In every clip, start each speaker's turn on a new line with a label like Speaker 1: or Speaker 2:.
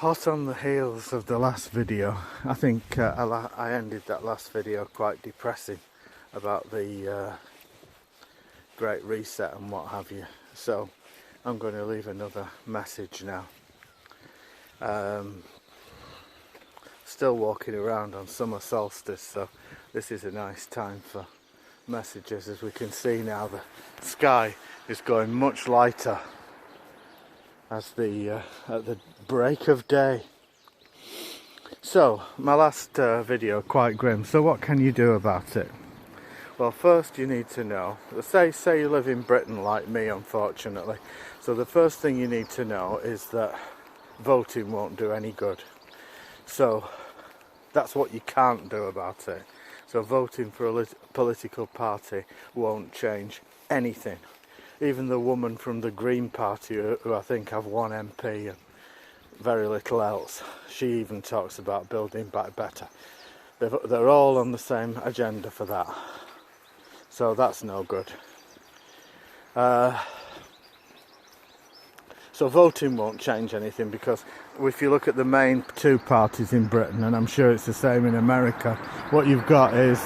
Speaker 1: Hot on the heels of the last video, I think I ended that last video quite depressing about the Great Reset and what have you. So I'm going to leave another message now. Still walking around on summer solstice, so this is a nice time for messages. As we can see now, the sky is going much lighter as at the break of day. So my last video, quite grim. So what can you do about it? Well, first you need to know, say you live in Britain like me, unfortunately. So the first thing you need to know is that voting won't do any good. So that's what you can't do about it. So voting for a political party won't change anything. Even the woman from the Green Party, who I think have one MP and very little else, she even talks about building back better. They're all on the same agenda for that. So that's no good. So voting won't change anything, because if you look at the main two parties in Britain, and I'm sure it's the same in America, what you've got is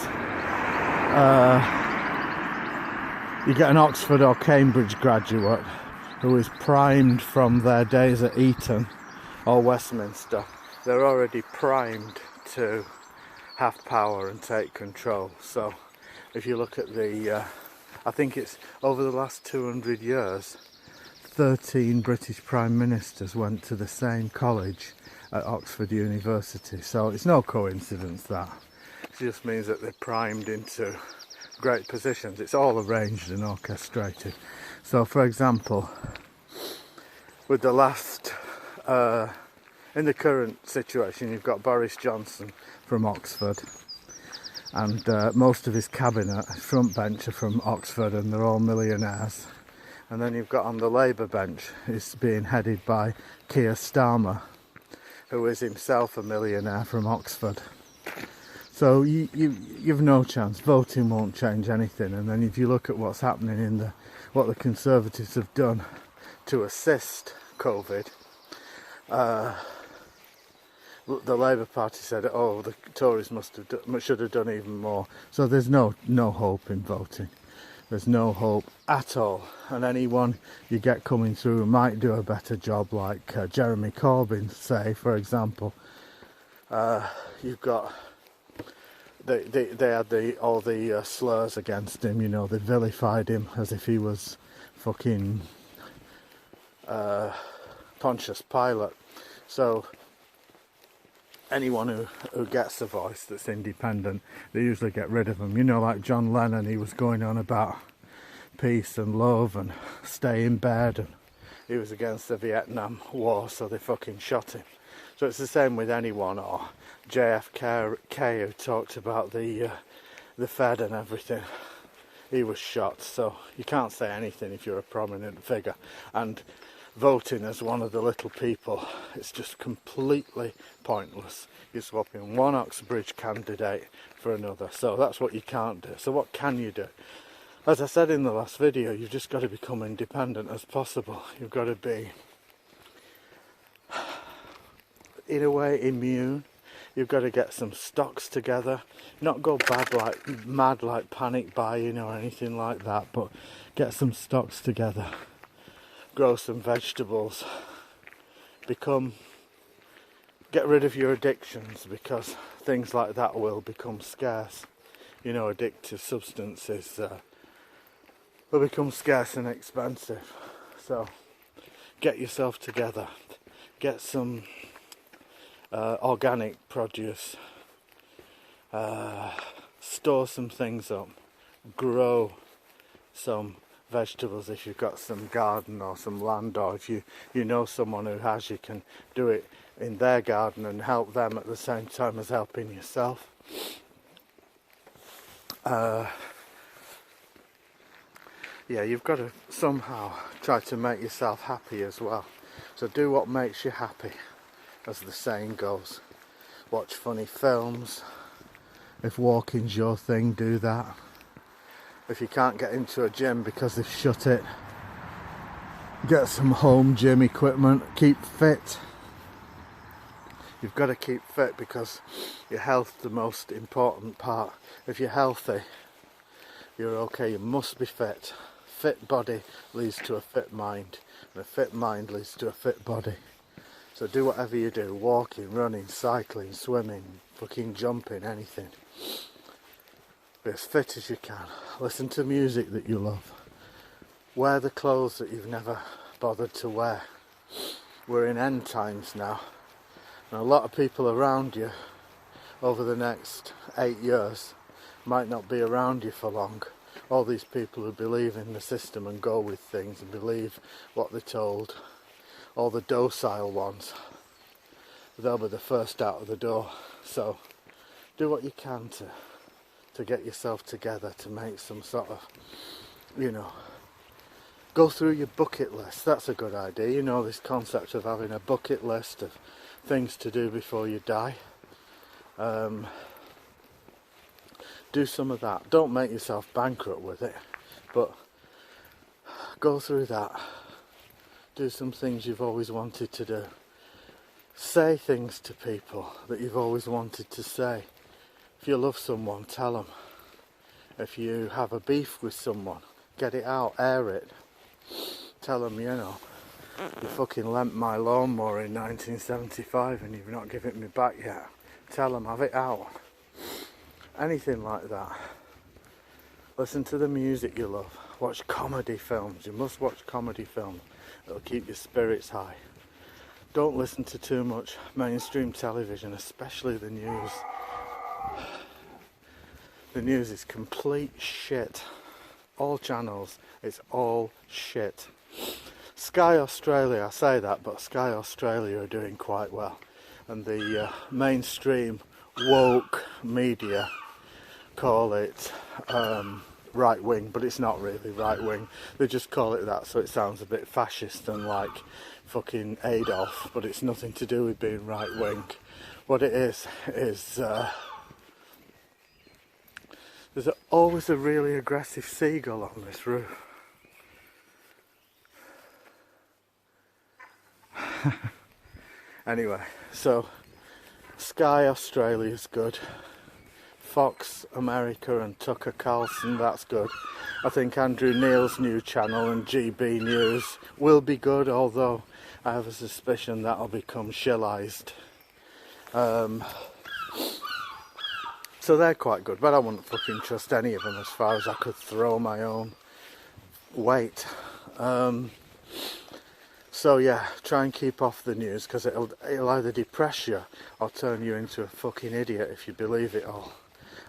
Speaker 1: you get an Oxford or Cambridge graduate who is primed from their days at Eton or Westminster. They're already primed to have power and take control. So if you look at I think it's over the last 200 years, 13 British Prime Ministers went to the same college at Oxford University. So it's no coincidence that. It just means that they're primed into great positions. It's all arranged and orchestrated. So for example, with the last in the current situation, you've got Boris Johnson from Oxford, and most of his cabinet front bench are from Oxford, and they're all millionaires. And then you've got on the Labour bench, it's being headed by Keir Starmer, who is himself a millionaire from Oxford. So you've no chance. Voting won't change anything. And then if you look at what's happening in what the Conservatives have done to assist COVID, the Labour Party said, oh, the Tories should have done even more. So there's no hope in voting. There's no hope at all. And anyone you get coming through who might do a better job, like Jeremy Corbyn, say, for example, you've got. They had all the slurs against him, you know, they vilified him as if he was fucking Pontius Pilate. So anyone who gets a voice that's independent, they usually get rid of him. You know, like John Lennon, he was going on about peace and love and stay in bed, and he was against the Vietnam War, so they fucking shot him. So it's the same with anyone, or JFK, who talked about the Fed and everything. He was shot, so you can't say anything if you're a prominent figure. And voting as one of the little people, it's just completely pointless. You're swapping one Oxbridge candidate for another. So that's what you can't do. So what can you do? As I said in the last video, you've just got to become independent as possible. You've got to be, in a way, immune. You've got to get some stocks together, not go mad like panic buying or anything like that, but get some stocks together, grow some vegetables, get rid of your addictions, because things like that will become scarce. You know, addictive substances will become scarce and expensive. So get yourself together, get some organic produce, store some things up, grow some vegetables if you've got some garden or some land, or if you know someone who has, you can do it in their garden and help them at the same time as helping yourself. Yeah, you've got to somehow try to make yourself happy as well. So do what makes you happy, as the saying goes. Watch funny films. If walking's your thing, do that. If you can't get into a gym because they've shut it, get some home gym equipment. Keep fit. You've got to keep fit because your health's the most important part. If you're healthy, you're okay. You must be fit. Fit body leads to a fit mind, and a fit mind leads to a fit body. So do whatever you do, walking, running, cycling, swimming, fucking jumping, anything. Be as fit as you can. Listen to music that you love. Wear the clothes that you've never bothered to wear. We're in end times now, and a lot of people around you over the next 8 years might not be around you for long. All these people who believe in the system and go with things and believe what they're told, all the docile ones, they'll be the first out of the door. So do what you can to get yourself together, to make some sort of, go through your bucket list. That's a good idea. This concept of having a bucket list of things to do before you die. Do some of that. Don't make yourself bankrupt with it, but go through that. Do some things you've always wanted to do. Say things to people that you've always wanted to say. If you love someone, tell them. If you have a beef with someone, get it out, air it. Tell them, you fucking lent my lawnmower in 1975 and you've not given it me back yet. Tell them, have it out. Anything like that. Listen to the music you love. Watch comedy films. You must watch comedy films. It'll keep your spirits high. Don't listen to too much mainstream television, especially the news. The news is complete shit. All channels, it's all shit. Sky Australia, I say that, but Sky Australia are doing quite well. And the mainstream woke media call it right wing, but it's not really right wing. They just call it that so it sounds a bit fascist and like fucking Adolf, but it's nothing to do with being right wing. What it is there's always a really aggressive seagull on this roof. Anyway, so Sky Australia's good. Fox America and Tucker Carlson, that's good. I think Andrew Neil's new channel and GB News will be good, although I have a suspicion that'll become shillised. So they're quite good, but I wouldn't fucking trust any of them as far as I could throw my own weight. So yeah, try and keep off the news, because it'll either depress you or turn you into a fucking idiot if you believe it all.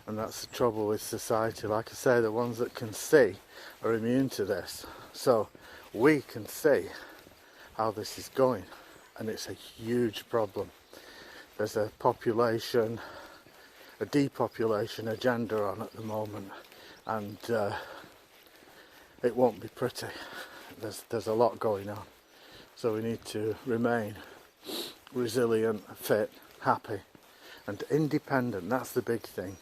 Speaker 1: And that's the trouble with society. Like I say, the ones that can see are immune to this. So we can see how this is going, and it's a huge problem. There's a depopulation agenda on at the moment, and it won't be pretty. There's a lot going on. So we need to remain resilient, fit, happy, and independent. That's the big thing.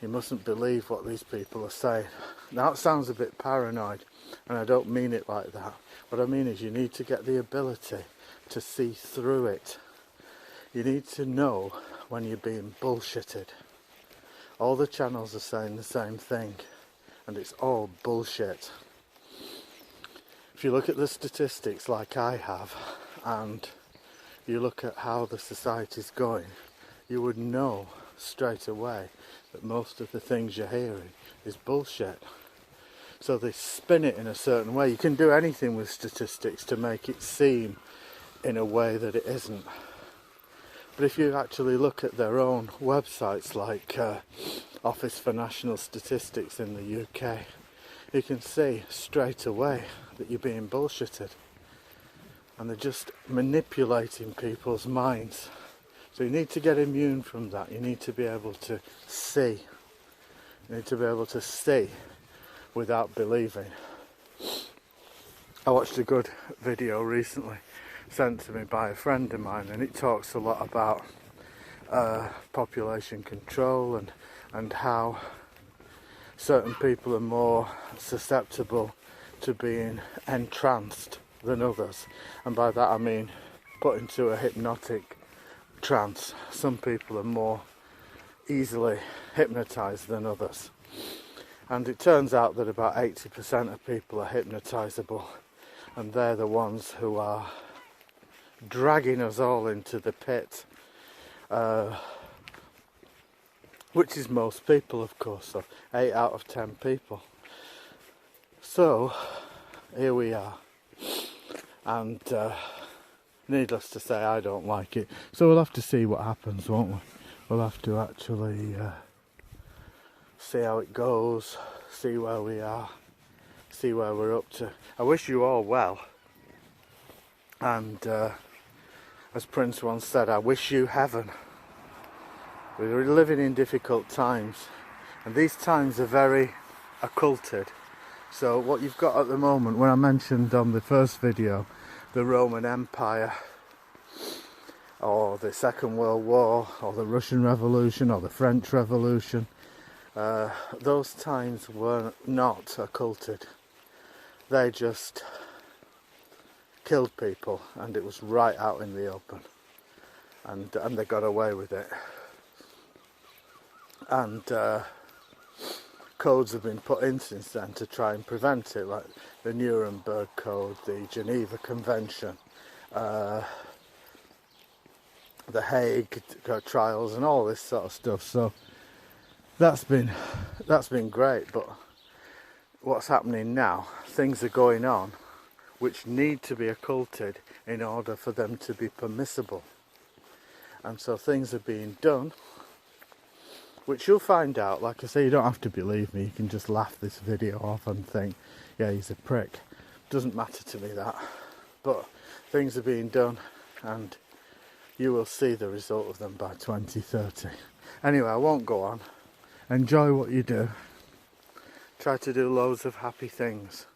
Speaker 1: You mustn't believe what these people are saying. Now, it sounds a bit paranoid, and I don't mean it like that. What I mean is you need to get the ability to see through it. You need to know when you're being bullshitted. All the channels are saying the same thing, and it's all bullshit. If you look at the statistics like I have, and you look at how the society's going, you would know straight away that most of the things you're hearing is bullshit. So they spin it in a certain way. You can do anything with statistics to make it seem in a way that it isn't. But if you actually look at their own websites like Office for National Statistics in the UK, you can see straight away that you're being bullshitted. And they're just manipulating people's minds. So you need to get immune from that. You need to be able to see. You need to be able to see without believing. I watched a good video recently sent to me by a friend of mine, and it talks a lot about population control and how certain people are more susceptible to being entranced than others. And by that I mean put into a hypnotic trance. Some people are more easily hypnotized than others. And it turns out that about 80% of people are hypnotizable, and they're the ones who are dragging us all into the pit, which is most people, of course, so 8 out of 10 people. So here we are, and needless to say, I don't like it. So we'll have to see what happens, won't we? We'll have to actually see how it goes, see where we are, see where we're up to. I wish you all well, and as Prince once said, I wish you heaven. We're living in difficult times, and these times are very occulted. So what you've got at the moment, when I mentioned on the first video the Roman Empire, or the Second World War, or the Russian Revolution, or the French Revolution, those times were not occulted. They just killed people, and it was right out in the open, and they got away with it. And codes have been put in since then to try and prevent it, like the Nuremberg Code, the Geneva Convention, the Hague trials, and all this sort of stuff. So that's been great. But what's happening now? Things are going on which need to be occulted in order for them to be permissible. And so things are being done, which you'll find out. Like I say, you don't have to believe me. You can just laugh this video off and think, yeah, he's a prick. Doesn't matter to me, that. But things are being done, and you will see the result of them by 2030. Anyway, I won't go on. Enjoy what you do. Try to do loads of happy things.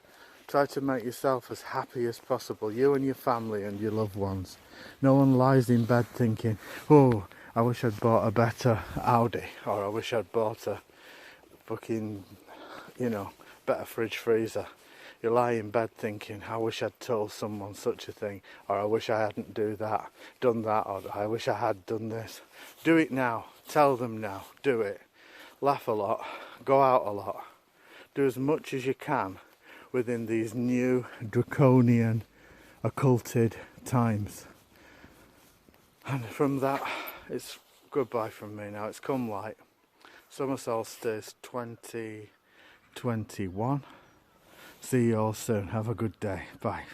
Speaker 1: Try to make yourself as happy as possible, you and your family and your loved ones. No one lies in bed thinking, oh, I wish I'd bought a better Audi, or I wish I'd bought a fucking, better fridge freezer. You lie in bed thinking, I wish I'd told someone such a thing, or I wish I hadn't done that, or I wish I had done this. Do it now. Tell them now. Do it. Laugh a lot. Go out a lot. Do as much as you can within these new draconian, occulted times. And from that, it's goodbye from me now. It's come light. Summer solstice 2021. See you all soon. Have a good day. Bye.